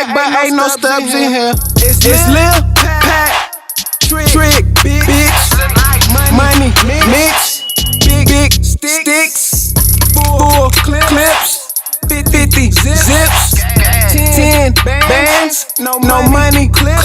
check, but ain't no stubs in here. It's Lil Pat, Trick, bitch, money, mix, big sticks, full clips, 50 zips, 10 bands, no money, clip,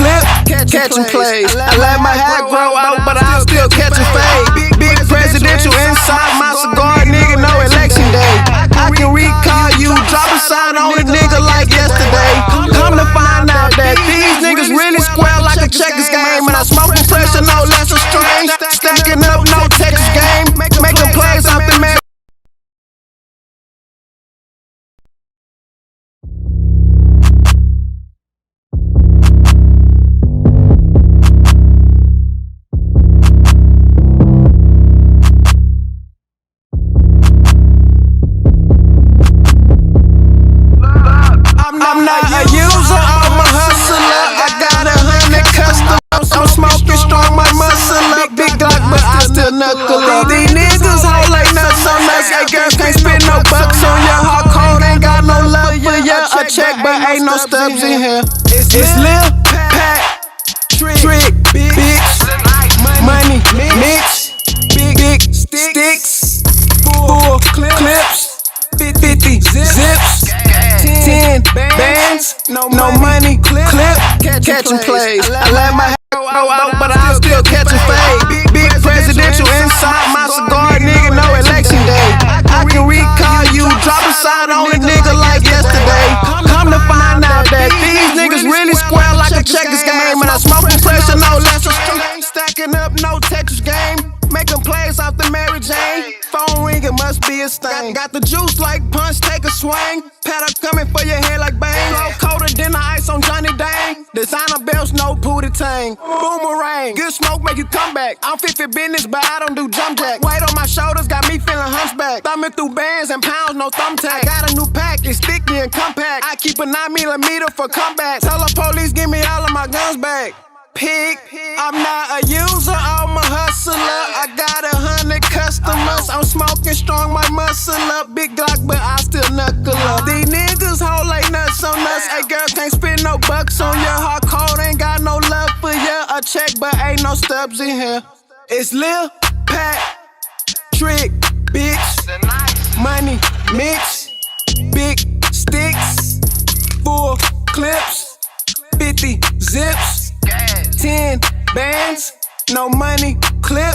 catching plays. I let my hair grow out, but I'm still catching fade. Big presidential inside my cigar, nigga, no election day. I can recall you, drop a sign on a nigga like yesterday. Come to find out that these niggas really square like a checkers game. And I smoking pressure, no less a strange. Stacking up, no Texas game. Making plays out the man. I'm not a user, I'm a hustler. I got 100 customers. I'm smoking strong, my muscle up. Big Glock, but I still knuckle up. These niggas hold like nuts on us. Hey, girls can't spit no bucks on ya. Hardcore ain't got no love for ya. A check, but ain't no stubs in here. It's Lil Pat, Trick, bitch, money, mix, big sticks, full clips, 50 zips, 10 bands, no money, clip, catching plays. I let my hair grow out, but I'm still catching fade. Big presidential inside my cigar, nigga, no election day. I can recall you, drop a sign on a nigga like yesterday. Come to find out that these niggas really square like a checkers game. And I smoking pressure, no less a strange. Stacking up, no Texas game. Making plays off the Mary Jane. Phone ringing, must be a stain. Got the juice like punch, take a swing. Paddle coming for your head like bang. Colder than the ice on Johnny Dang. Designer belts, no pootie tang. Boomerang, good smoke make you come back. I'm fit for business, but I don't do jump jack. Weight on my shoulders got me feeling hunchback. Thumbing through bands and pounds, no thumbtack. Got a new pack, it's sticky and compact. I keep a 9mm for comeback. Tell the police, give me all of my guns back. Pig, I'm not a user, I'm a hustler. I got 100 customers. I'm smoking strong, my muscle up. Big Glock, but I still knuckle up. These niggas hold like nuts on us. Hey, girls can't spit no bucks on ya. Hardcore ain't got no love for ya. A check, but ain't no stubs in here. It's Lil Pat, Trick, bitch, money, mix, big sticks, full clips, 50 zips, 10 bands, no money, clip.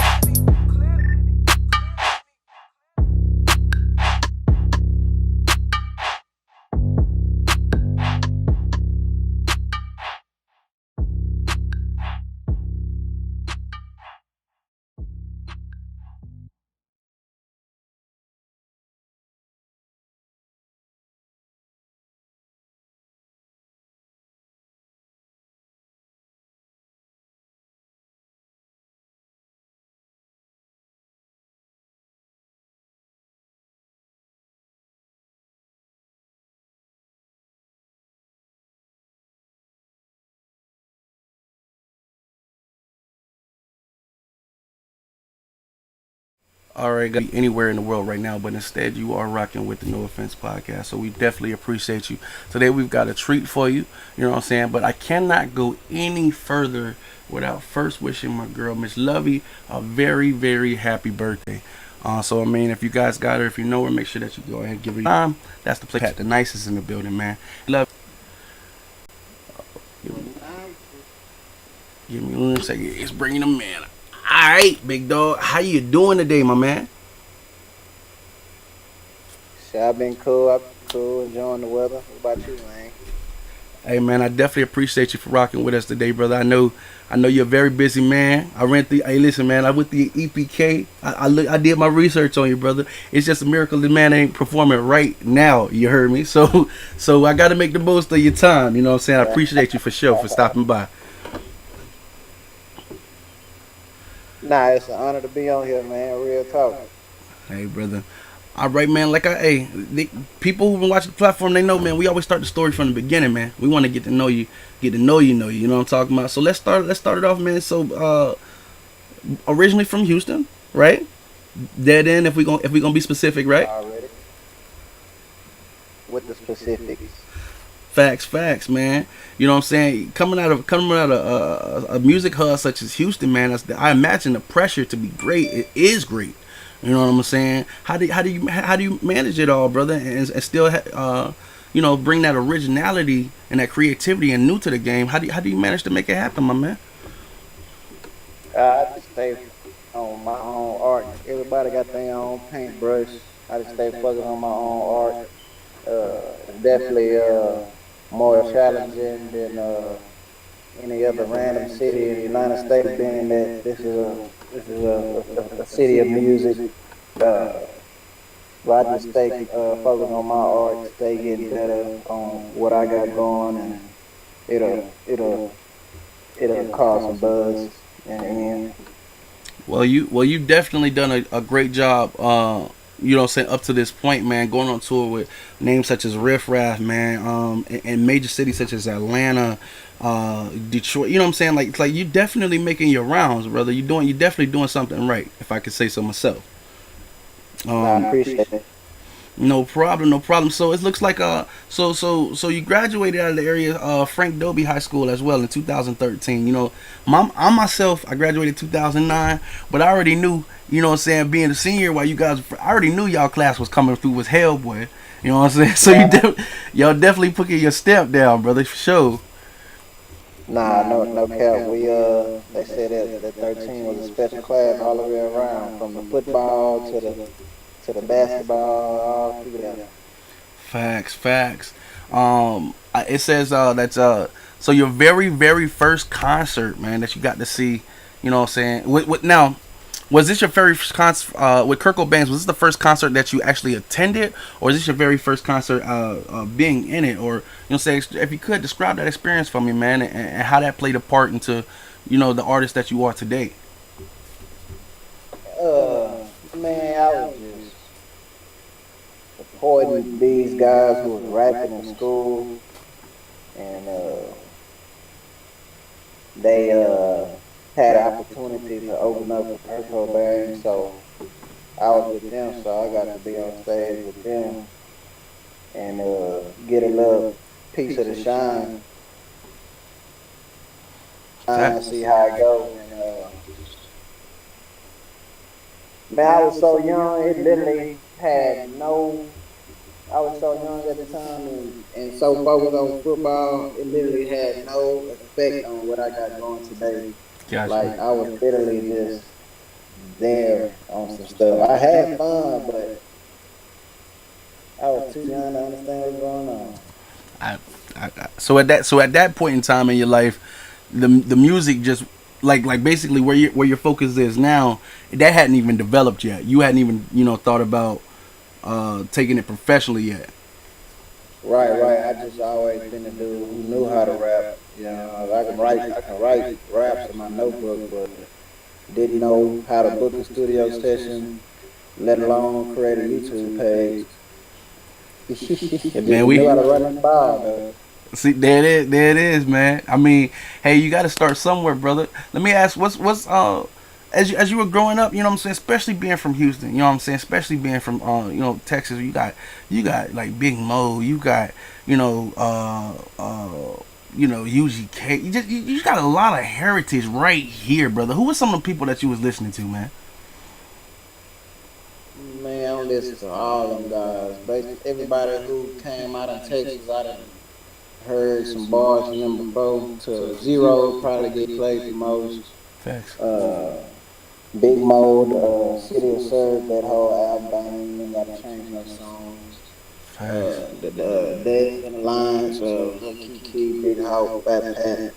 Alright, guys, anywhere in the world right now, but instead you are rocking with the No Offense podcast, so we definitely appreciate you. Today we've got a treat for you, you know what I'm saying, but I cannot go any further without first wishing my girl Miss Lovey a very, very happy birthday. So I mean, if you guys got her, if you know her, make sure that you go ahead and give her time. That's the place. The nicest in the building, man. Love. Give me 1 second. It's bringing them in. Alright, big dog. How you doing today, my man? Shit, I've been cool, enjoying the weather. What about you, man? Hey, man, I definitely appreciate you for rocking with us today, brother. I know you're a very busy man. Hey, listen, man, I went to your EPK. I did my research on you, brother. It's just a miracle the man ain't performing right now. You heard me? So I got to make the most of your time. You know what I'm saying? I appreciate you for sure for stopping by. Nah, it's an honor to be on here, man. Real talk. Hey, brother. All right, man. People who've been watching the platform, they know, man. We always start the story from the beginning, man. We want to get to know you. You know what I'm talking about. So let's start it off, man. So, originally from Houston, right? Dead end. If we gonna be specific, right? Already. With the specifics. Facts, man. You know what I'm saying? Coming out of a music hub such as Houston, man. I imagine the pressure to be great. It is great. You know what I'm saying? How do you manage it all, brother, and still bring that originality and that creativity and new to the game? How do you manage to make it happen, my man? I just stay on my own art. Everybody got their own paintbrush. I just stay focused on my own art. It's definitely more challenging than any other random city in the United States, being that this is a city of music. Uh, but I just stay focused on my art, stay getting better on what I got going, and it'll cause some buzz in the end. Well, you definitely done a great job. You know, what I'm saying, up to this point, man. Going on tour with names such as Riff Raff, man. In major cities such as Atlanta, Detroit. You know what I'm saying? Like you definitely making your rounds, brother. You definitely doing something right, if I could say so myself. I Um, appreciate it. No problem, no problem. So it looks like so you graduated out of the area Frank Dobie High School as well in 2013. You know, I myself I graduated 2009, but I already knew, you know what I'm saying, being a senior while you guys, I already knew y'all class was coming through was hell, boy. You know what I'm saying? So Yeah. y'all definitely put your step down, brother, for sure. Nah, no cap. They said that 13 was a special class all the way around, from the football to the basketball, all through there. Facts. It says that's so your very first concert, man, that you got to see. You know what I'm saying? Now, was this your very first concert with Kurt Cobain? Was this the first concert that you actually attended, or is this your very first concert being in it? Or, you know, say, if you could describe that experience for me, man, and how that played a part into, you know, the artist that you are today. Man, I was just supporting these guys who was rapping in school, and they had an opportunity to open up for Kurt Cobain, so I was with them, so I got to be on stage with them and get a little piece of the shine and see how it goes. And, man, I was so young, it literally had no. I was so young at the time and so focused on football, it literally had no effect on what I got going today. Like, Gotcha. I was literally just there on some stuff. I had fun, but I was too young to understand what's going on. I, so at that point in time in your life, the music just like basically where your focus is now, that hadn't even developed yet. You hadn't even, you know, thought about taking it professionally yet. Right. I just always been a dude who knew how to rap. You know, I can write raps in my notebook, but didn't know how to book a studio session, let alone create a YouTube page. And Man, just we knew how to run the ball, though. see there it is, man. I mean, hey, you got to start somewhere, brother. Let me ask, what's as you were growing up, you know what I'm saying, especially being from Houston, you know what I'm saying, especially being from Texas, you got like Big Mo, you got, you know, UGK. You got a lot of heritage right here, brother. Who were some of the people that you was listening to, man? Man, I don't listen to all them guys. Basically, everybody who came out of Texas, I done heard some bars from them before. To Zero probably get played the most. Facts. Uh, Big Mode, City of Serve, that whole album, ain't gotta change no songs. Facts. The Dead in the Lines, Lil Kiki, Big Hawk, Fat Pat,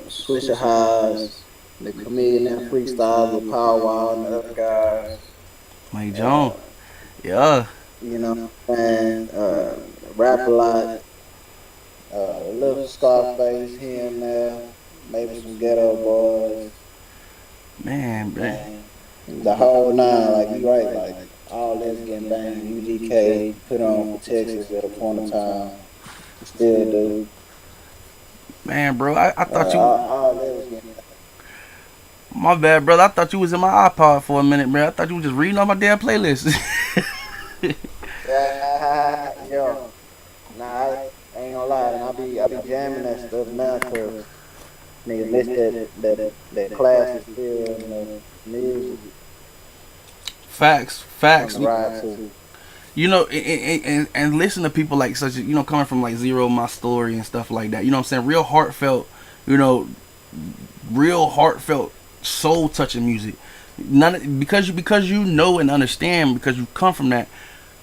Swisher Highs, the Comedian and Freestyles with Power Wall and the other guys. Mike Jones. Uh, Yeah. you know, and rap a lot, a little Scarface here and there, maybe some Ghetto Boys, Man. and the whole nine. Like you right, like all this getting banged. UGK put on for Texas at a point of time, still do. Man, bro, I thought All that was getting. my bad, brother. I thought you was in my iPod for a minute, bro. I thought you was just reading on my damn playlist. Yo, nah, ain't gonna lie, and I be jamming that stuff now, cause nigga miss that classic feel in the music Facts, on facts. the ride too. You know, and listen to people like such, you know, coming from like Zero, My Story, and stuff like that. You know what I'm saying? Real heartfelt, you know, real heartfelt, soul touching music. None because you know and understand because you come from that.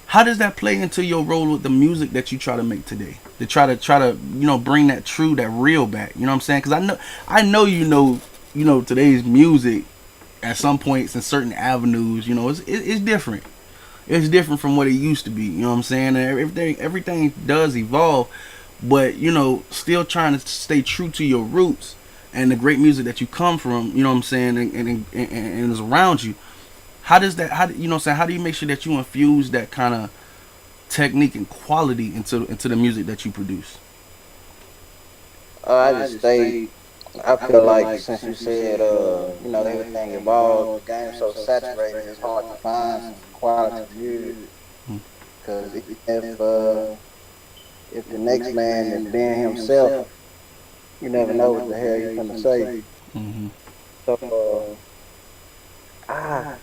How does that play into your role with the music that you try to make today? To try to you know bring that true, that real back. You know what I'm saying? Because I know you know today's music at some points in certain avenues. You know it's different. It's different from what it used to be. You know what I'm saying? And everything does evolve, but you know still trying to stay true to your roots and the great music that you come from. You know what I'm saying? And is around you. How does that? How you know? What I'm saying, how do you make sure that you infuse that kind of technique and quality into the music that you produce? I just stay. I feel like since you said, you know, everything evolved, the game's so saturated, it's hard to find some quality music. Mm-hmm. Cause if the next man is being himself, you never know what the hell you're gonna say. Mm-hmm. So ah,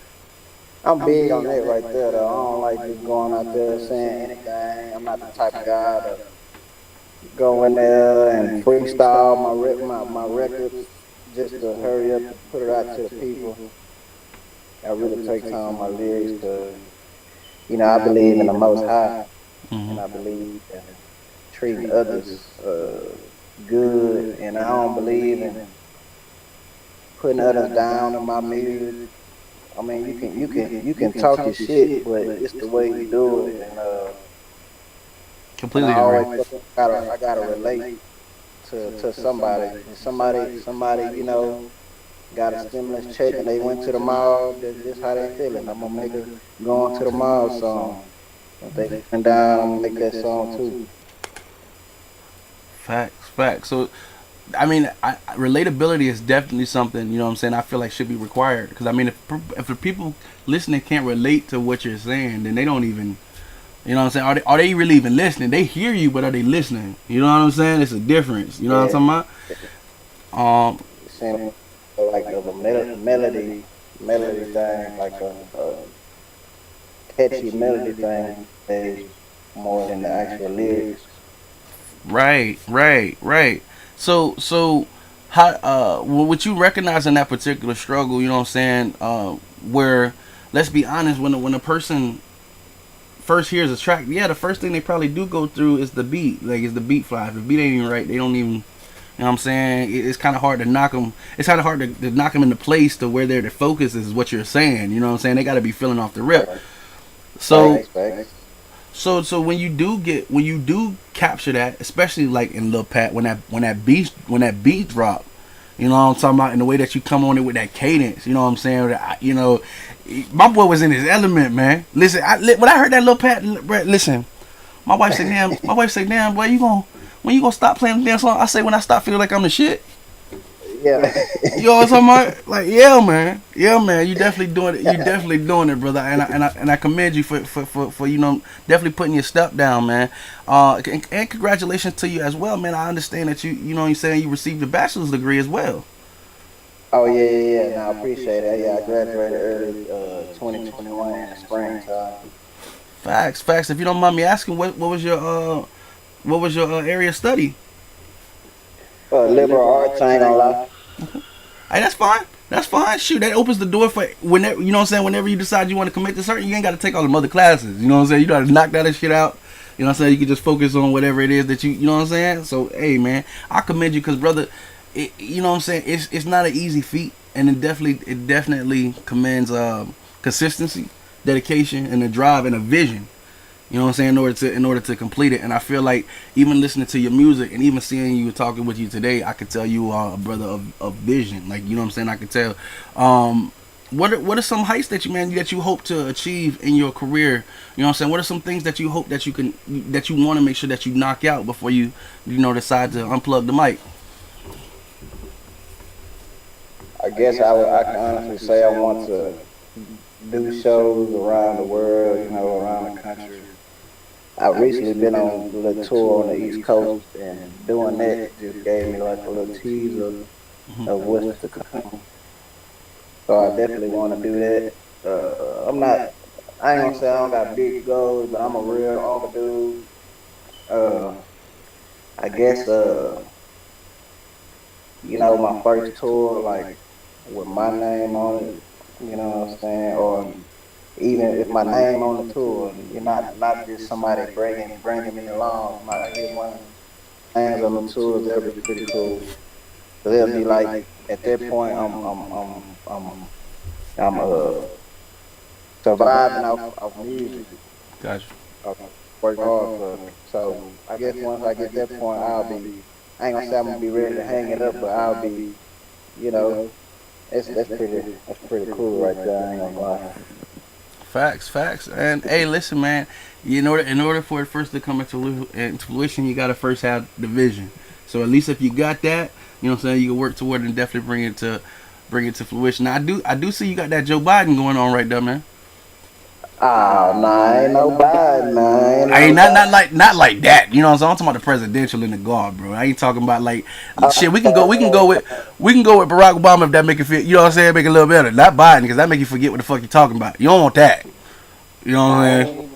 I'm big on that right there. Though. I don't like just going out there saying anything. I'm not the type of guy to go in there and freestyle my records just to hurry up and put it out to the people. I really take time on my lyrics because, you know, I believe in the Most High and I Mm-hmm. believe in treating others good, and I don't believe in putting others down in my music. I mean, you can talk your shit, but it's the way you do it, and I Completely agree. always feel like I gotta relate to somebody. And somebody, you know, got a stimulus check and they went to the mall. That's just how they feeling. I'm gonna make a going to the mall song. If they feeling down, I'm gonna make that song too. Facts, facts. So I mean, relatability is definitely something, you know what I'm saying, I feel like should be required. Because, I mean, if the people listening can't relate to what you're saying, then they don't even, you know what I'm saying, are they really even listening? They hear you, but are they listening? You know what I'm saying? It's a difference. You know what Yeah, I'm talking about? it seems like a melody thing, like a catchy melody thing, they more than the actual lyrics. Right, right, right. So, how, what you recognize in that particular struggle, you know what I'm saying, where, let's be honest, when a person first hears a track, yeah, the first thing they probably do go through is the beat. Like, is the beat fly. If the beat ain't even right, they don't even. You know what I'm saying? It's kind of hard to knock them. It's kind of hard to knock them into place to where their focus is what you're saying. You know what I'm saying? They got to be feeling off the rip. Right. So, Facts. so when you do capture that, especially like in Lil Pat, when that beat drop, you know what I'm talking about, in the way that you come on it with that cadence, you know what I'm saying? You know, my boy was in his element, man. Listen, when I heard that Lil Pat, listen, my wife said, damn, boy, when you gonna stop playing the damn song? I say, when I stop feeling like I'm the shit. Yeah. You know what I'm talking about? Like, yeah, man. You definitely doing it. You definitely doing it, brother. And I commend you for you know definitely putting your step down, man. And congratulations to you as well, man. I understand that you know what I'm saying, you received a bachelor's degree as well. Oh yeah. No, I appreciate that. Yeah, I graduated early, 2021 in the springtime. Facts, facts. If you don't mind me asking, what was your area of study? Liberal arts, I ain't gonna lie. Hey, that's fine. That's fine. Shoot, that opens the door for whenever, you know what I'm saying, whenever you decide you want to commit to certain, you ain't got to take all them other classes. You know what I'm saying? You got to knock that shit out. You know what I'm saying? You can just focus on whatever it is that you know what I'm saying? So, hey, man, I commend you because, brother, you know what I'm saying? It's not an easy feat, and it definitely commends consistency, dedication, and a drive and a vision. You know what I'm saying? In order to complete it, and I feel like even listening to your music and even seeing you talking with you today, I could tell you are a brother of vision. Like, you know what I'm saying? I could tell. What are some heights that you hope to achieve in your career? You know what I'm saying? What are some things that you hope that you want to make sure that you knock out before you know decide to unplug the mic? I guess I can honestly say I want to do shows around the world, you know, around the country. I recently been on a little tour on the East Coast, and doing that just gave me like a little teaser of what's to come. So I definitely want to do that. I'm not. I ain't gonna say I don't got big goals, but I'm a real humble dude. Uh, I guess my first tour like with my name on it. You know what I'm saying? Or even if my name on the tour, you're not just somebody bringing me along. I get one of the names on the tours. That'll be pretty cool. So they'll be like at that point, I'm surviving off music. Gotcha. I work hard for it. So I guess once I get that point, I ain't gonna say I'm gonna be ready to hang it up, but I'll be, you know, that's pretty cool right there. I ain't gonna lie. Facts, facts. And hey, listen, man. In order for it first to come into fruition, you gotta first have the vision. So at least if you got that, you know what I'm saying, you can work toward it and definitely bring it to fruition. Now I do see you got that Joe Biden going on right there, man. Ah, nah, ain't no bad, man. Ain't I no ain't not bad. like not like that. You know what I'm saying? I'm talking about the presidential and the guard, bro. I ain't talking about like shit. We can go with Barack Obama if that make it feel. You know what I'm saying? Make it a little better. Not Biden because that make you forget what the fuck you talking about. You don't want that. You know what I I'm ain't saying? even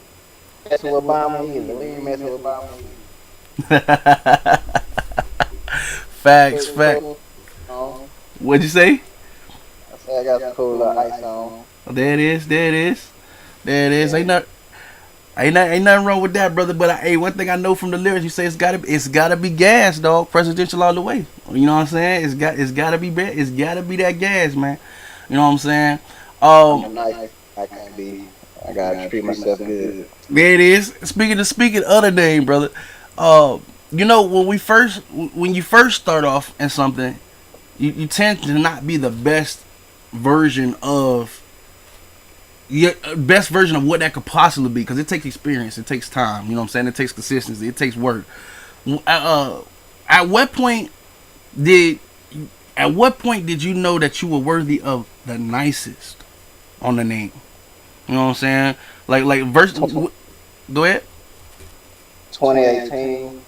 messing with Obama either. We ain't messing with Obama Facts, either. fact. Cool. On. What'd you say? I say I got some cool little ice on. There it is. There it is. There it is. Ain't nothing wrong with that, brother. But hey, one thing I know from the lyrics, you say it's gotta be gas, dog. Presidential all the way. You know what I'm saying? It's gotta be that gas, man. You know what I'm saying? I'm a Um, nice. I can't be. I gotta treat myself good. there it is. Speaking other name, brother. When you first start off in something, you tend to not be the version of best version of what that could possibly be because it takes experience, it takes time. You know what I'm saying? It takes consistency, it takes work. At what point did at what point did you know that you were worthy of the nicest on the name? You know what I'm saying? Like verse. Go ahead. 2018,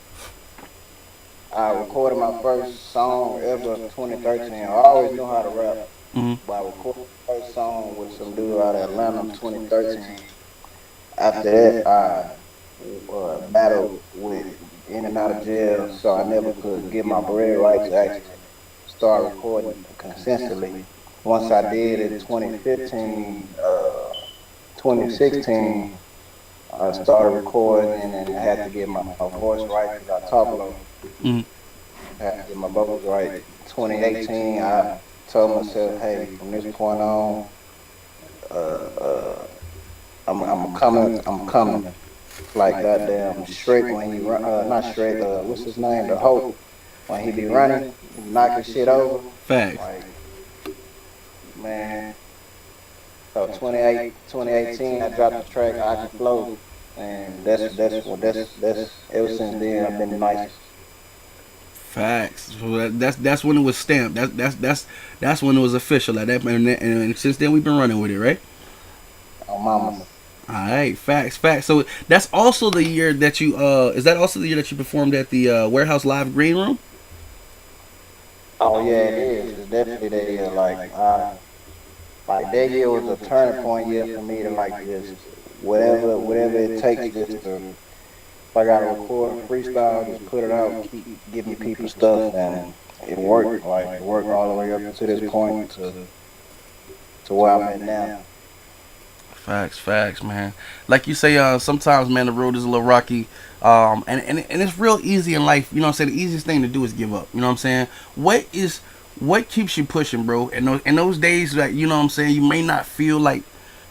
I recorded my first song ever. 2013. I always knew how to rap, Mm-hmm. but I recorded my first song with some dude out of Atlanta. 2013. After that, I battled with in and out of jail, so I never could get my bread right to actually start recording consistently. Once I did in 2015, 2016, I started recording and I had to get my voice right because I talk low. Mm-hmm. I had to get my vocals right. 2018, I told myself, hey, from this point on, uh, uh, I'm coming. Like goddamn Shrek when he run, not Shrek, what's his name? The Hulk when he be running, knocking shit over. Facts. Like man, so 2018, I dropped the track I Can Flow, and that's ever since then I've been the nicest. Facts. So that's when it was stamped. That's when it was official. Like that, and since then we've been running with it, right? Oh mama. All right, facts, facts. So that's also the year that you is that also the year that you performed at the Warehouse Live Green Room? Oh yeah, it is. It's definitely that year. Like that year was a turning point year for me to like just whatever it takes just to if I gotta record a freestyle, just put it out, keep giving people stuff, and it worked. Like it worked all the way up to this point to where I'm at now. Facts, facts, man. Like you say, sometimes, man, the road is a little rocky, and it's real easy in life. You know what I'm saying? The easiest thing to do is give up. You know what I'm saying? What keeps you pushing, bro? In those days that you know what I'm saying, you may not feel like,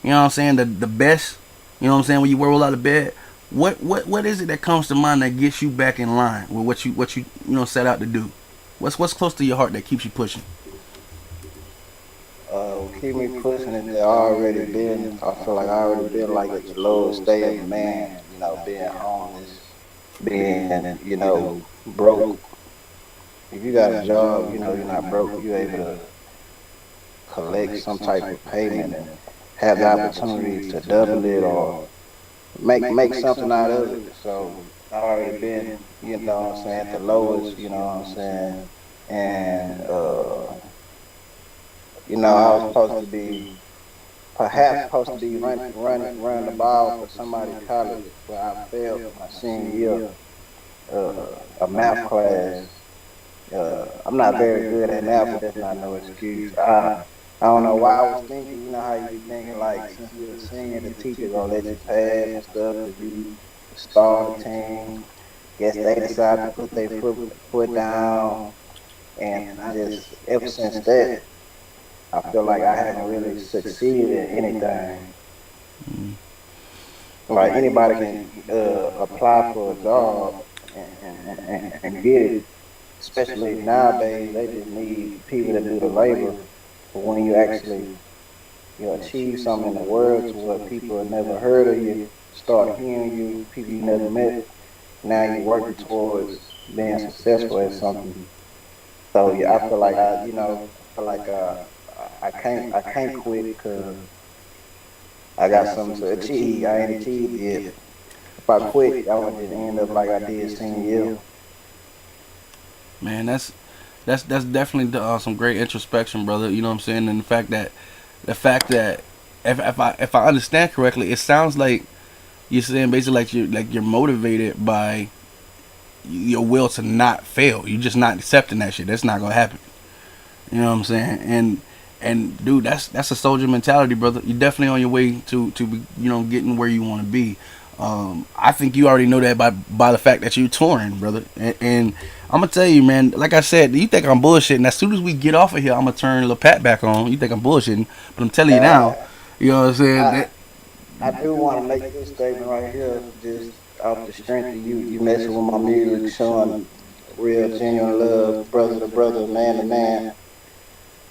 you know what I'm saying, the best. You know what I'm saying? When you roll out of bed, what is it that comes to mind that gets you back in line with what you set out to do? What's close to your heart that keeps you pushing? Keep me pushing it. I already been. I feel like I already been like at the lowest state of man. Being homeless, being broke. If you got a job, you're not broke. You're able to collect some type of payment and have the opportunity to double it or make something out of it. So I already been, you know what I'm saying, at the lowest, you know what I'm saying, and you know, I was supposed to be perhaps supposed to be running the ball for somebody college, but I failed my senior year, a math class. I'm not very good at math, but that's not no excuse. I don't know why I was thinking, you know how you be thinking like since you're a senior, the teacher gonna let you pass and stuff because you the star of the team. Guess they decided to put their foot down, and I just ever since that, I feel like I haven't really succeeded in anything. Like anybody can apply for a job and get it, especially nowadays. They just need people to do the labor. But when you actually achieve something in the world to where people have never heard of you, start hearing you, people you never met, now you're working towards being successful at something. So yeah, I feel like I feel like I can't quit because I got something to achieve. I ain't achieved it yet. If I quit, I would just end up like I did senior year. Man, that's definitely some great introspection, brother. You know what I'm saying? And the fact that if I understand correctly, it sounds like you're saying basically like you're motivated by your will to not fail. You're just not accepting that shit. That's not gonna happen. You know what I'm saying? And dude, that's a soldier mentality, brother. You're definitely on your way to be, getting where you want to be. I think you already know that by the fact that you're touring, brother. And I'm gonna tell you, man. Like I said, you think I'm bullshitting. As soon as we get off of here, I'm gonna turn Lil Pat back on. You think I'm bullshitting, but I'm telling you now. Uh, You know what I'm saying? I I do want to make this statement right here, just off the strength of you messing with my music, showing real genuine love, brother to brother, man to man.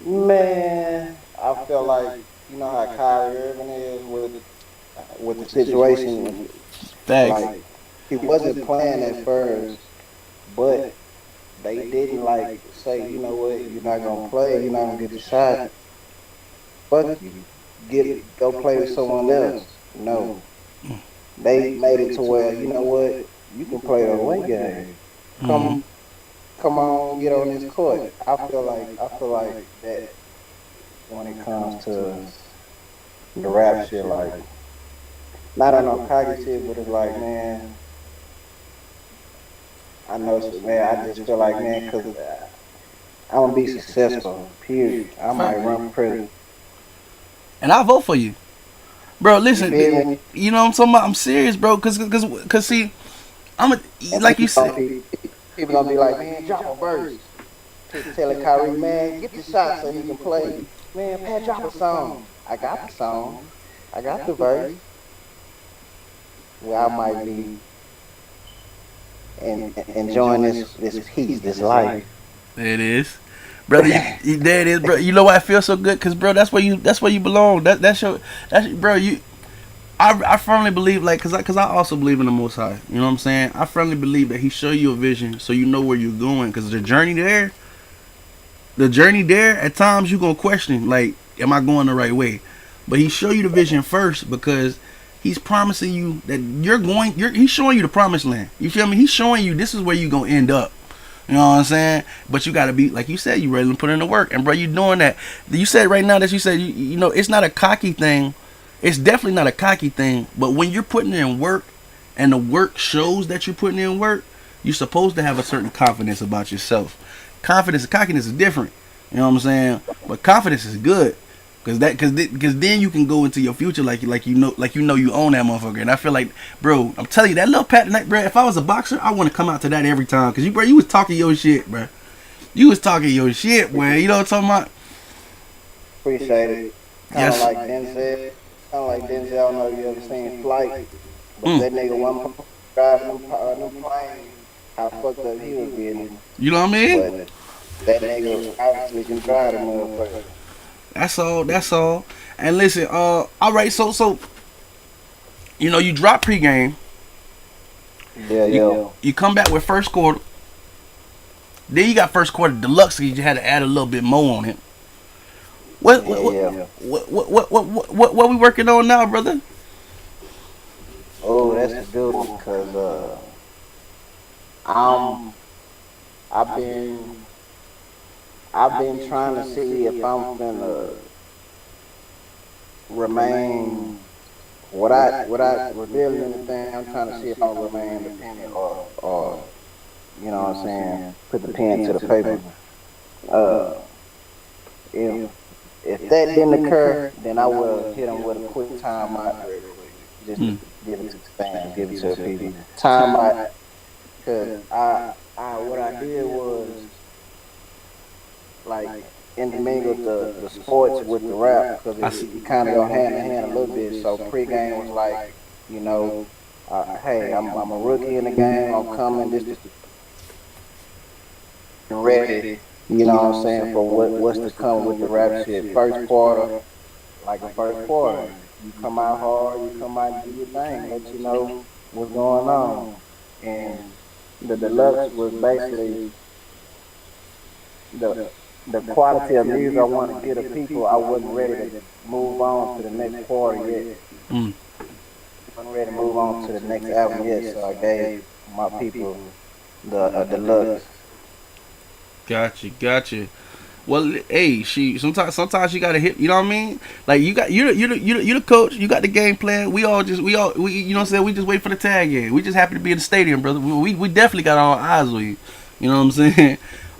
Man, I feel like you know how Kyrie Irving is with the situation. Facts. Like he wasn't playing at first, but they didn't like say, you know what, you're not gonna play, you're not gonna get the shot. Fuck you, go play with someone else. No, they made it to where you know what, you can play the away game. Mm-hmm. Come, come on, get on this court. I feel like that when it comes to the rap shit, like not on no cocky shit, but it's like, man, I know, man, I just feel like, man, because I'm gonna be successful. Period. I might run for president. And I vote for you, bro. You Listen, feel me? you know what I'm talking about. I'm serious, bro. Cause see, I'm a, And like you said. people gonna be like, man, drop a verse. Telling Kyrie, man, get the shot so he can play. Man, Pat, drop a song. I got the song. I got the verse. Well, I might be enjoying this peace, this life. There it is, brother. There it is, bro. You know why I feel so good? Cause bro, that's where you belong. Bro. I firmly believe, like, cause I also believe in the Most High. You know what I'm saying? I firmly believe that He show you a vision so you know where you're going. Cause the journey there, at times you gonna question, like, am I going the right way? But He show you the vision first because He's promising you that He's showing you the promised land. You feel me? He's showing you this is where you gonna end up. You know what I'm saying? But you gotta be, like you said, you ready to put in the work. And bro, you doing that. You said right now that you said you know it's not a cocky thing. It's definitely not a cocky thing. But when you're putting in work and the work shows that you're putting in work, you're supposed to have a certain confidence about yourself. Confidence and cockiness is different. You know what I'm saying? But confidence is good. Cause then you can go into your future like you know you own that motherfucker. And I feel like, bro, I'm telling you, that little pat tonight, bro, if I was a boxer, I want to come out to that every time. Cause you was talking your shit, bro. You was talking your shit, boy. You know what I'm talking about? Appreciate it. Yes. Kind of like Denzel. I don't know if you ever seen Flight, but Mm. that nigga one driving them planes, how fucked up he was getting. You know what I mean? But that nigga obviously can drive the motherfucker. That's all. And listen, all right, so you drop pregame. Yeah, yeah. You come back with first quarter. Then you got first quarter deluxe, so you had to add a little bit more on it. What we working on now, brother? Oh, that's the good one, cause I'm I've been I've been trying to see if I'm gonna remain without revealing anything. I'm trying to see if I'm gonna remain independent or you know what I'm saying, put the pen to the paper. Uh, if if that didn't occur, then I would have hit them with a quick time out real quick, just to Mm. give it to the fans, give it to the people. Time out, cause what I did was like intermingled the sports with the rap, because I see. it kind of go hand in hand a little bit. So pregame was like, you know, hey, I'm a rookie in the game. I'm coming. This is ready. You know what I'm saying, for what's to come with the rap shit. First quarter, like a first quarter, you come out hard. You come out and do your thing. Let you know what's going on. And the deluxe was basically the the quality of music I want to give the people. I wasn't ready to move on to the next quarter yet. Mm. I wasn't ready to move on to the next album yet. So I gave my people the deluxe. Gotcha. Well, hey, sometimes you gotta hit. You know what I mean? Like you the coach. You got the game plan. We you know what I'm saying. We just wait for the tag in. We just happy to be in the stadium, brother. We definitely got our eyes on you. You know what I'm saying?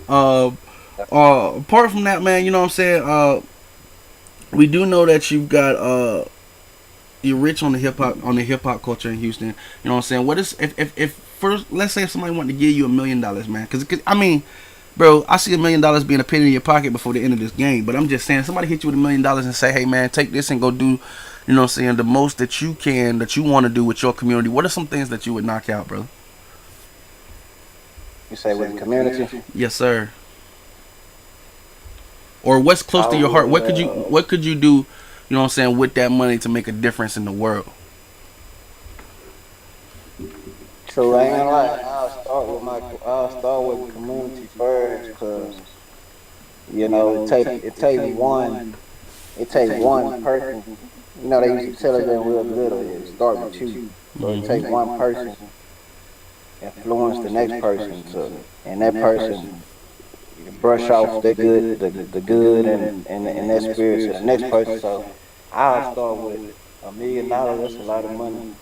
Uh, Apart from that, man, you know what I'm saying. We do know that you've got you're rich on the hip hop culture in Houston. You know what I'm saying? What is if first, let's say if somebody wanted to give you $1 million, man? Because I mean, bro, I see $1 million being a penny in your pocket before the end of this game. But I'm just saying, somebody hit you with $1 million and say, hey man, take this and go do, you know what I'm saying, the most that you can, that you want to do with your community. What are some things that you would knock out, brother? You say with the community? Yes, sir. Or what's close to your heart? What could you do, you know what I'm saying, with that money to make a difference in the world? So I ain't gonna lie, I'll start with the community first, because you know it takes one person. You know, they used to tell us that we were little. It start with you. So it takes one person influence the next person and that person brush off the good and that spirit to the next person. So I'll start with $1 million. That's a lot of money.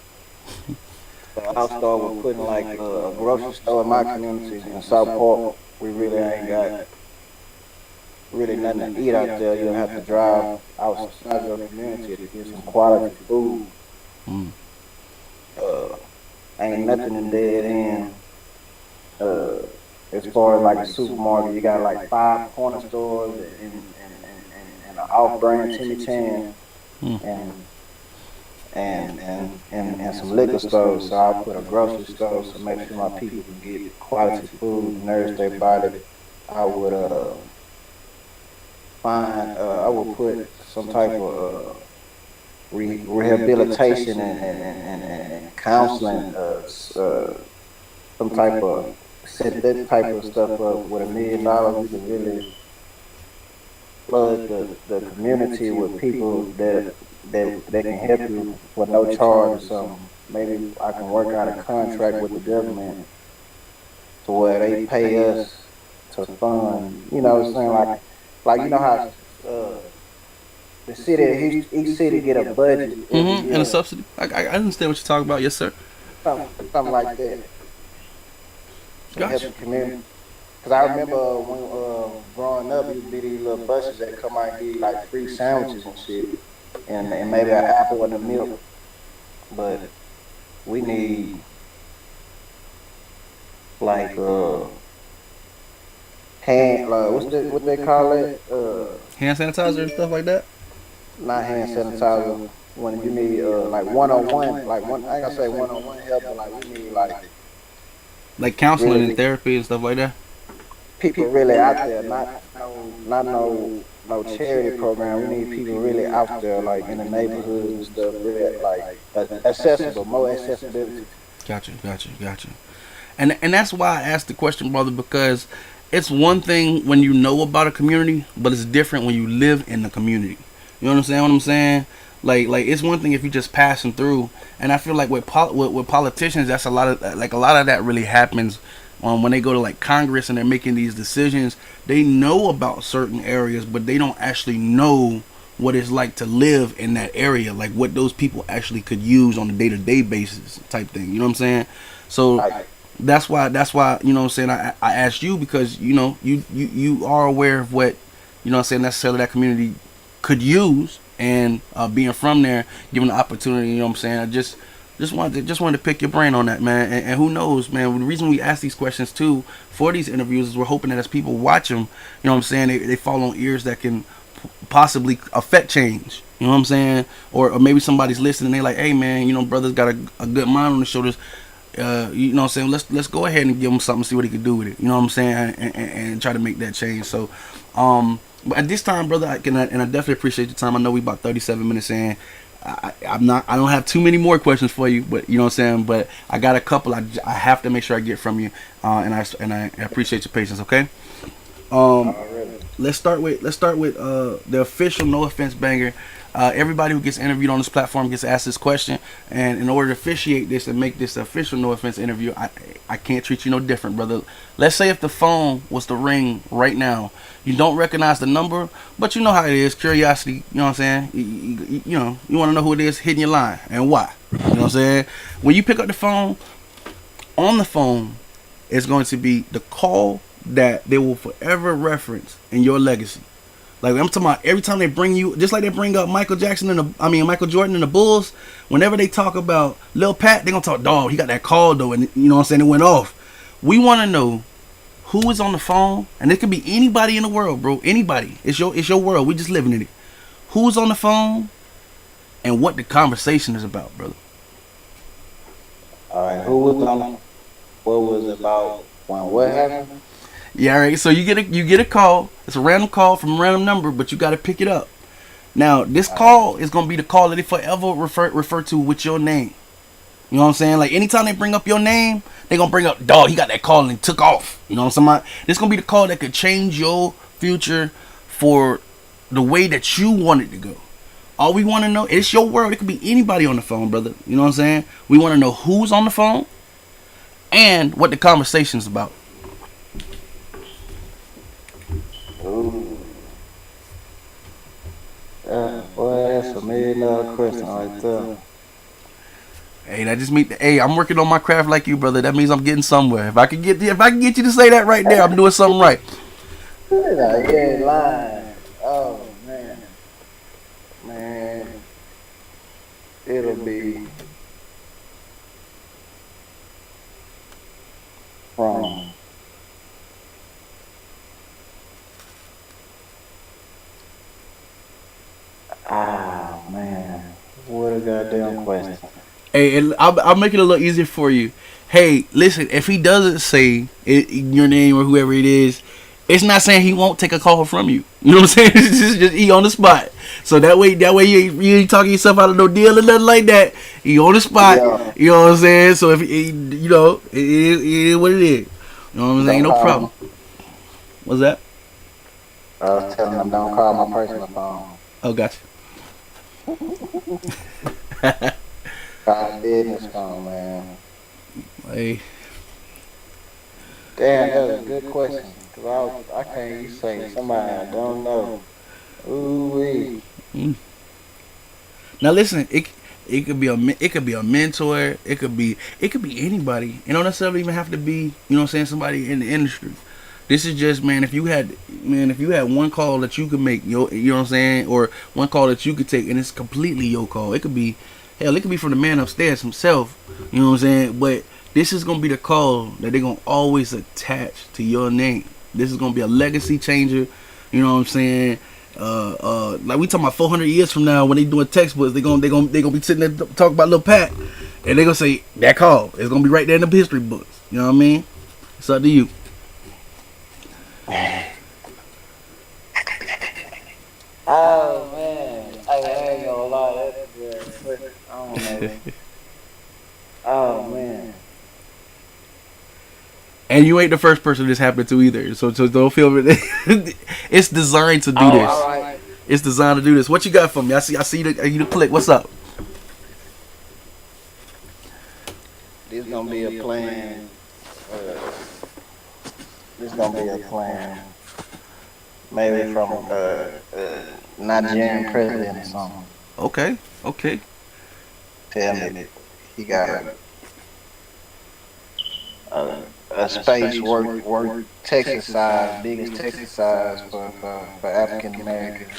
So I'll start with putting like a grocery store in my community in South Park. We really ain't got really nothing to eat out there. You don't have to drive outside your community to get some quality food. Mm. Ain't nothing in dead end. As far as like a supermarket, you got like 5 corner stores and an off-brand Timmy Chan Mm. and some liquor stores. So I'll put a grocery store so make sure my people can get quality food, nourish their body. I would I would put some type of rehabilitation and counseling, some type of set that type of stuff up. With $1 million, we can really flood the community with people that can help you for no charge or something. Maybe I can work out a contract with the government to where they pay us to fund. You know what I'm saying? Like you know how the city, each city get a budget every And a year, subsidy. I understand what you're talking about. Yes, sir. something like that, to help Gotcha. the community. Cause I remember when growing up, it would be these little buses that come out and give you like free sandwiches and shit, and maybe an apple and a milk. But we need like hand what they call it, Hand sanitizer and stuff like that. not hand sanitizer. When you need like one-on-one, like one, I ain't gonna say one-on-one help, but like we need like Like counseling and really therapy and stuff like that. people really out there, not no charity program. We need people really out there, like in the neighborhoods and stuff, really like accessible, more accessibility. Gotcha. And that's why I asked the question, brother, because it's one thing when you know about a community, but it's different when you live in the community. You understand what I'm saying? Like it's one thing if you just passing through, and I feel like with politicians, that's a lot of that really happens. When they go to like Congress and they're making these decisions, they know about certain areas, but they don't actually know what it's like to live in that area, like what those people actually could use on a day-to-day basis type thing. You know what I'm saying? So that's why you know what I'm saying, I asked you, because you know you are aware of what, you know what I'm saying, necessarily that community could use, and being from there, given the opportunity, you know what I'm saying, I just wanted to pick your brain on that, man. And who knows, man, the reason we ask these questions too for these interviews is we're hoping that as people watch them, you know what I'm saying, they fall on ears that can possibly affect change. You know what I'm saying? Or maybe somebody's listening, they like, hey man, you know, brother's got a good mind on his shoulders. You know what I'm saying? Let's go ahead and give him something, see what he can do with it. You know what I'm saying? And try to make that change. So, but at this time, brother, I definitely appreciate your time. I know we about 37 minutes in. I don't have too many more questions for you, but you know what I'm saying. But I got a couple. I have to make sure I get from you, and I appreciate your patience. Okay. Let's start with the official No Offense banger. Everybody who gets interviewed on this platform gets asked this question, and in order to officiate this and make this official No Offense interview, I can't treat you no different, brother. Let's say if the phone was to ring right now, you don't recognize the number, but you know how it is, curiosity. You know what I'm saying? You know, you want to know who it is hitting your line and why. You know what I'm saying? When you pick up the phone, on the phone is going to be the call that they will forever reference in your legacy. Like I'm talking about, every time they bring you, just like they bring up Michael Jordan and the Bulls. Whenever they talk about Lil Pat, they gonna talk, dog, he got that call though, and you know what I'm saying, it went off. We want to know who is on the phone, and it could be anybody in the world, bro. Anybody. It's your world. We just living in it. Who's on the phone, and what the conversation is about, brother. All right, who was on? What was it about? What happened? Yeah, all right. So you get a call. It's a random call from a random number, but you got to pick it up. Now, this call is gonna be the call that they forever refer to with your name. You know what I'm saying? Like anytime they bring up your name, they gonna bring up, dog, he got that call and he took off. You know what I'm saying? This gonna be the call that could change your future for the way that you want it to go. All we want to know, it's your world. It could be anybody on the phone, brother. You know what I'm saying? We want to know who's on the phone and what the conversation's about. Ooh. Boy, that's a $1 million question right there. Hey, that just mean, hey, I'm working on my craft like you, brother. That means I'm getting somewhere. If I can get you to say that right there, I'm doing something right. Yeah, lying. Oh man, it'll be from. Ah man, what a goddamn question. Hey, and I'll make it a little easier for you. Hey, listen, if he doesn't say your name or whoever it is, it's not saying he won't take a call from you. You know what I'm saying? It's just he on the spot. So that way you ain't talking yourself out of no deal or nothing like that. He on the spot. Yeah. You know what I'm saying? So if you know, it is what it is. You know what I'm saying? Ain't no problem. What's that? I was telling him don't call my personal phone. Oh, gotcha. Call business phone, man. Hey. Damn, that was a good question. Cause I can't even say somebody I don't know. Ooh-wee. Now listen, it could be a mentor. It could be anybody. It don't necessarily even have to be, you know what I'm saying, somebody in the industry. This is just, man, if you had one call that you could make, you know what I'm saying, or one call that you could take, and it's completely your call. It could be, hell, it could be from the man upstairs himself. You know what I'm saying? But this is gonna be the call that they're gonna always attach to your name. This is gonna be a legacy changer. You know what I'm saying? Like we talking about 400 years from now when they doing textbooks, they gonna be sitting there talking about Lil Pat, and they gonna say that call. It's gonna be right there in the history books. You know what I mean? It's up to you. Oh man, I ain't gonna lie, that's good. I don't know. Oh man. And you ain't the first person this happened to either. So don't feel it. It's designed to do this. All right. It's designed to do this. What you got for me? I see the click. What's up? This gonna be a plan. Uh, this gonna be a plan. Maybe from Nigerian president or something. Okay, okay. Tell me he got a space work Texas size, biggest Texas size for African Americans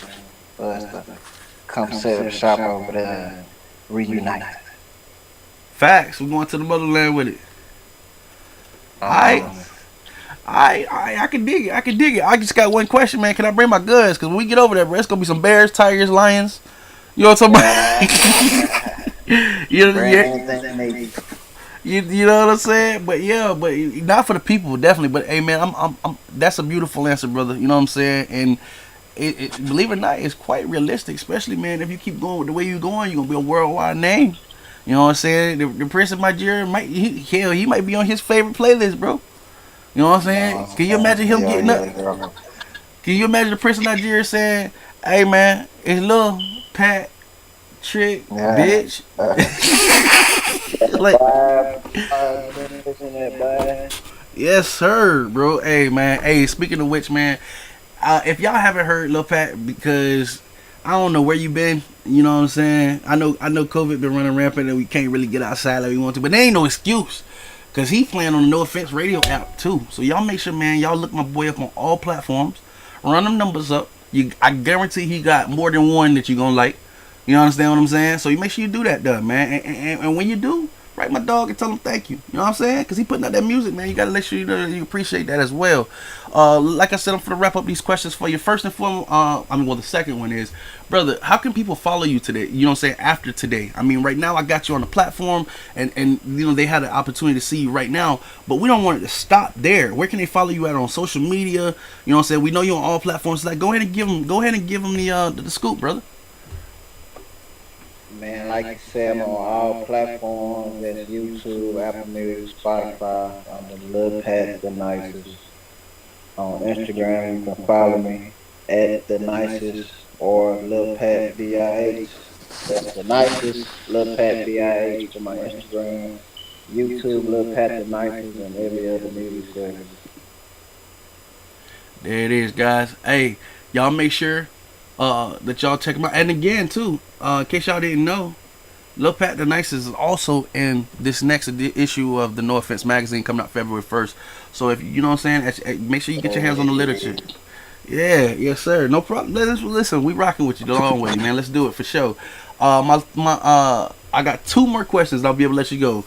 for us to come set up shop over there and reunite. Facts. We're going to the motherland with it. I, Um, I can dig it. I can dig it. I just got one question, man. Can I bring my guns? Because when we get over there, bro, it's gonna be some bears, tigers, lions. You know what I'm talking about? you, bring yeah, anything they need. you know what I'm saying? But yeah, but not for the people, definitely. But hey, man, I'm that's a beautiful answer, brother. You know what I'm saying? And believe it or not, it's quite realistic. Especially, man, if you keep going with the way you're going, you're gonna be a worldwide name. You know what I'm saying? The Prince of Nigeria he might be on his favorite playlist, bro. You know what I'm saying? Can you imagine him getting up? Girl. Can you imagine the Prince of Nigeria saying, "Hey man, it's Lil Pat Trick, Yeah. bitch." Like, yes, sir, bro. Hey man. Hey, speaking of which, man, if y'all haven't heard Lil Pat, because I don't know where you been. You know what I'm saying? I know COVID been running rampant and we can't really get outside like we want to, but there ain't no excuse. Cause he playing on the No Offense Radio app too. So y'all make sure, man, y'all look my boy up on all platforms. Run them numbers up. I guarantee he got more than one that you gonna like. You understand what I'm saying? So you make sure you do that, though, man. And when you do, write my dog and tell him thank you. You know what I'm saying? Because he putting out that music, man. You got to make sure you appreciate that as well. Like I said, I'm going to wrap up these questions for you. First and foremost, the second one is, brother, how can people follow you today? You know what I'm saying? After today. I mean, right now I got you on the platform and you know, they had an opportunity to see you right now, but we don't want it to stop there. Where can they follow you at on social media? You know what I'm saying? We know you on all platforms. Like, go ahead and give them the scoop, brother. Man, like you said, I'm on all platforms. That's YouTube, Apple Music, Spotify. I'm the Lil Pat the Nicest. On Instagram, you can follow me at the Nicest or Lil Pat BIH. That's the Nicest, Lil Pat BIH for my Instagram. YouTube, Lil Pat the Nicest, and every other music service. There it is, guys. Hey, y'all make sure that y'all check them out. And again, too, in case y'all didn't know, Lil Pat the Nicest is also in this next issue of the No Offense magazine coming out February 1st. So if you know what I'm saying, make sure you get your hands on the literature. Yeah, yes, sir. No problem. Listen, we rocking with you the long way, man. Let's do it for sure. I got two more questions. I'll be able to let you go.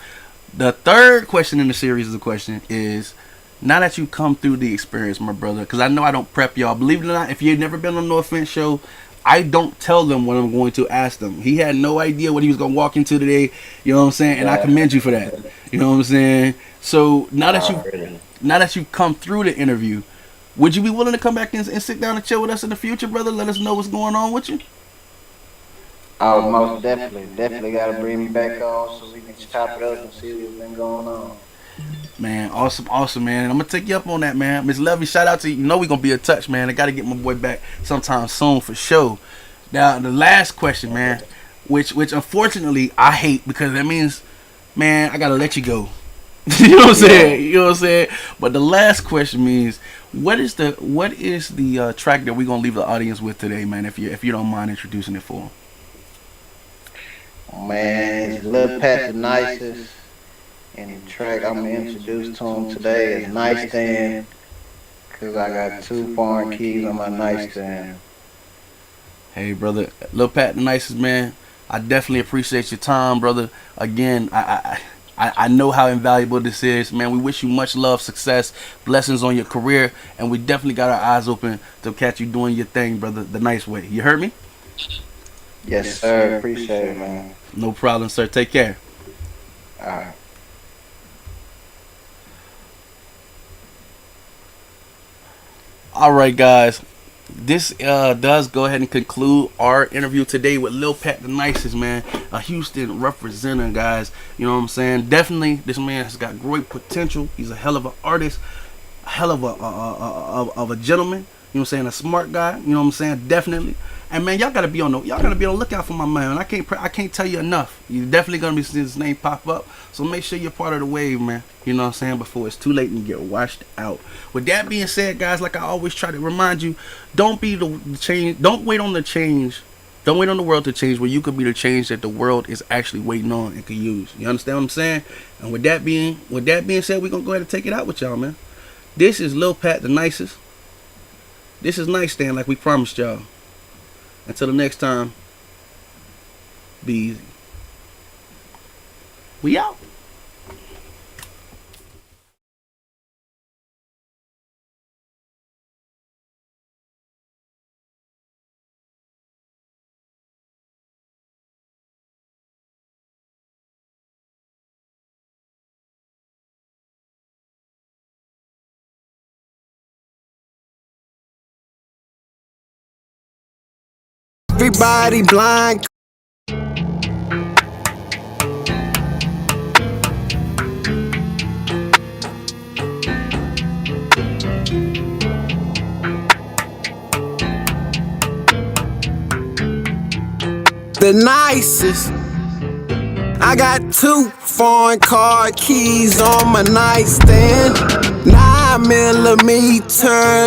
The third question in the series of the question is, now that you come through the experience, my brother, because I know I don't prep y'all. Believe it or not, if you've never been on No Offense show, I don't tell them what I'm going to ask them. He had no idea what he was going to walk into today. You know what I'm saying? And I commend you for that. You know what I'm saying? So now that you've come through the interview, would you be willing to come back and sit down and chill with us in the future, brother? Let us know what's going on with you. Oh, most definitely got to bring me back on so we can chop it up and see what's been going on. Man, awesome, man. I'm gonna take you up on that, man. Miss Lovey, shout out to you. You know we gonna be in touch, man. I gotta get my boy back sometime soon for sure. Now the last question, man, which unfortunately I hate because that means, man, I gotta let you go. You know what I'm saying? You know what I'm saying? But the last question means, what is the track that we're gonna leave the audience with today, man? If you don't mind introducing it for them. Man, it's Lil Pat the Nicest. And the track I'm going to introduce to him today is Nightstand, because I got 2 foreign keys on my nightstand. Hey, brother, Lil Pat the Nicest, man. I definitely appreciate your time, brother. Again, I know how invaluable this is, man. We wish you much love, success, blessings on your career, and we definitely got our eyes open to catch you doing your thing, brother, the nice way. You heard me? Yes, sir. Appreciate it, man. No problem, sir. Take care. All right. All right, guys. This does go ahead and conclude our interview today with Lil Pat the Nicest, man. A Houston representative, guys. You know what I'm saying? Definitely, this man has got great potential. He's a hell of an artist, a hell of a gentleman. You know what I'm saying? A smart guy. You know what I'm saying? Definitely. And man, y'all gotta be on the lookout for my man. I can't tell you enough. You're definitely gonna be seeing his name pop up. So make sure you're part of the wave, man. You know what I'm saying? Before it's too late and you get washed out. With that being said, guys, like I always try to remind you, don't be the change. Don't wait on the change. Don't wait on the world to change where you could be the change that the world is actually waiting on and can use. You understand what I'm saying? And with that being said, we're gonna go ahead and take it out with y'all, man. This is Lil Pat, the nicest. This is Nightstand, like we promised y'all. Until the next time, be easy. We out. Everybody blind. The nicest. I got 2 foreign car keys on my nightstand. 9mm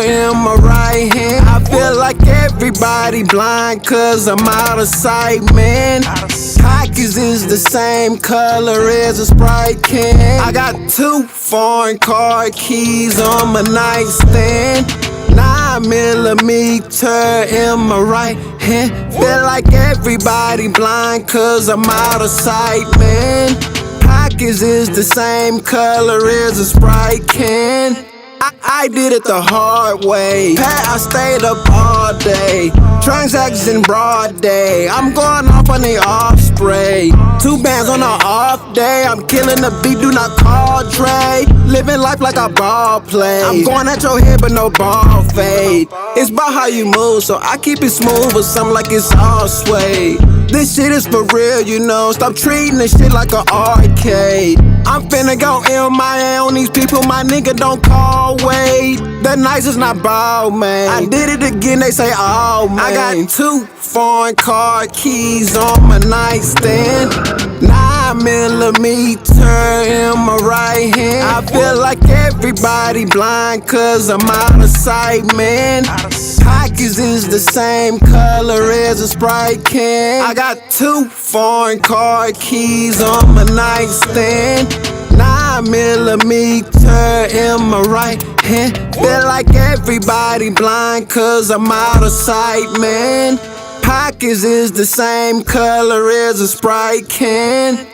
in my right hand. I feel like everybody blind cause I'm out of sight, man. Pockets is the same color as a Sprite can. I got 2 foreign car keys on my nightstand. 9mm in my right hand. Feel like everybody blind cause I'm out of sight, man. Pockets is the same color as a Sprite can. I did it the hard way. Pat, I stayed up all day. Transactions in broad day. I'm going off on the off spray. 2 bands on an off day. I'm killing the beat, do not call Dre. Living life like a ball play. I'm going at your head but no ball fade. It's about how you move, so I keep it smooth or something like it's all sway. This shit is for real, you know. Stop treating this shit like an arcade. I'm finna go MIA on these people, my nigga don't call Wade. The nicest not ball, man. I did it again, they say, oh man. I got 2 foreign car keys on my nightstand. 9mm in my right hand. I feel like everybody blind cause I'm out of sight, man. Pockets is the same color as a Sprite can. I got 2 foreign car keys on my nightstand. 9mm in my right hand. Feel like everybody blind cause I'm out of sight, man. Pockets is the same color as a Sprite can.